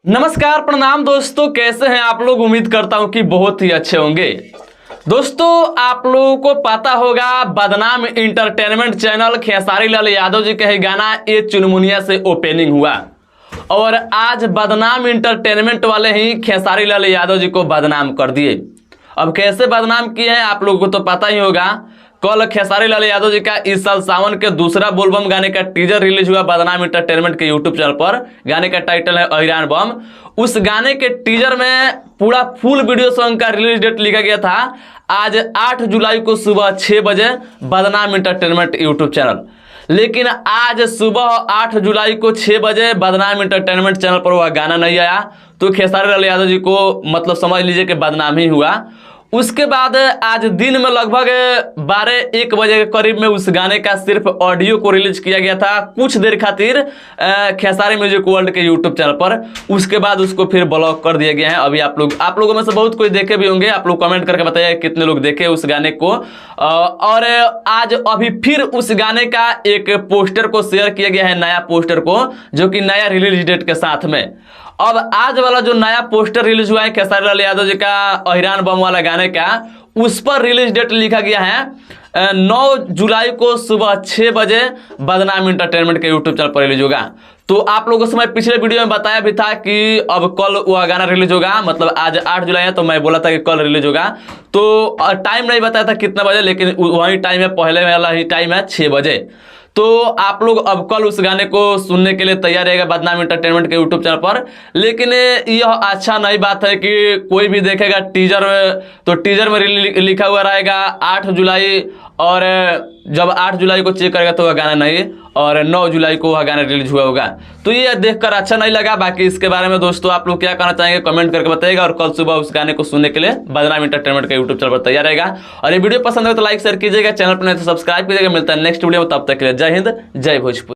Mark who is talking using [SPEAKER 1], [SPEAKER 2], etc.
[SPEAKER 1] नमस्कार, प्रणाम दोस्तों। कैसे हैं आप लोग? उम्मीद करता हूं कि बहुत ही अच्छे होंगे। दोस्तों, आप लोगों को पता होगा बदनाम इंटरटेनमेंट चैनल खेसारी लाल यादव जी का ही गाना ये चुनमुनिया से ओपनिंग हुआ और आज बदनाम इंटरटेनमेंट वाले ही खेसारी लाल यादव जी को बदनाम कर दिए। अब कैसे बदनाम किए हैं आप लोगों को तो पता ही होगा। कल खेसारी लाल यादव जी का इस साल सावन के दूसरा बोलबम गाने का टीजर रिलीज हुआ बदनाम इंटरटेनमेंट के यूट्यूब चैनल पर। गाने का टाइटल है अहिरान बम। उस गाने के टीजर में पूरा फुल वीडियो सॉन्ग का रिलीज डेट लिखा गया था आज 8 जुलाई को सुबह 6 बजे बदनाम इंटरटेनमेंट यूट्यूब चैनल। लेकिन आज सुबह 8 जुलाई को 6 बजे बदनाम इंटरटेनमेंट चैनल पर वह गाना नहीं आया, तो खेसारी लाल यादव जी को मतलब समझ लीजिए कि बदनाम ही हुआ। उसके बाद आज दिन में लगभग 12-1 बजे के करीब में उस गाने का सिर्फ ऑडियो को रिलीज किया गया था कुछ देर खातिर खेसारी म्यूजिक वर्ल्ड के यूट्यूब चैनल पर। उसके बाद उसको फिर ब्लॉक कर दिया गया है। अभी आप लोगों में से बहुत कोई देखे भी होंगे। आप लोग कमेंट करके बताइए कितने लोग देखे उस गाने को। और आज अभी फिर उस गाने का एक पोस्टर को शेयर किया गया है, नया पोस्टर को, जो कि नया रिलीज डेट के साथ में। अब आज वाला जो नया पोस्टर रिलीज हुआ है खेसारी लाल यादव जी का अहिरान बम वाला गाने का, उस पर रिलीज डेट लिखा गया है 9 जुलाई को सुबह 6 बजे बदनाम इंटरटेनमेंट के यूट्यूब चैनल पर रिलीज होगा। तो आप लोगों से मैं पिछले वीडियो में बताया भी था कि अब कल वह गाना रिलीज होगा, मतलब आज 8 जुलाई है तो मैं बोला था कि कल रिलीज होगा। तो टाइम नहीं बताया था कितना बजे, लेकिन वही टाइम है, पहले वाला ही टाइम है 6 बजे। तो आप लोग अब कल उस गाने को सुनने के लिए तैयार रहेगा बदनाम इंटरटेनमेंट के यूट्यूब चैनल पर। लेकिन यह अच्छा नहीं बात है कि कोई भी देखेगा टीजर में, तो टीजर में लिखा हुआ रहेगा 8 जुलाई, और जब 8 जुलाई को चेक करेगा तो वह गाना नहीं, और 9 जुलाई को वह गाना रिलीज हुआ होगा। तो ये देखकर अच्छा नहीं लगा। बाकी इसके बारे में दोस्तों आप लोग क्या कहना चाहेंगे कमेंट करके बताइएगा, और कल सुबह उस गाने को सुनने के लिए बदनाम इंटरटेनमेंट के यूट्यूब चैनल पर तैयार रहेगा। और ये वीडियो पसंद है तो लाइक शेयर कीजिएगा, चैनल पर नहीं तो सब्सक्राइब कीजिएगा। मिलता है नेक्स्ट वीडियो में, तब तक के लिए जय हिंद, जय भोजपुरी।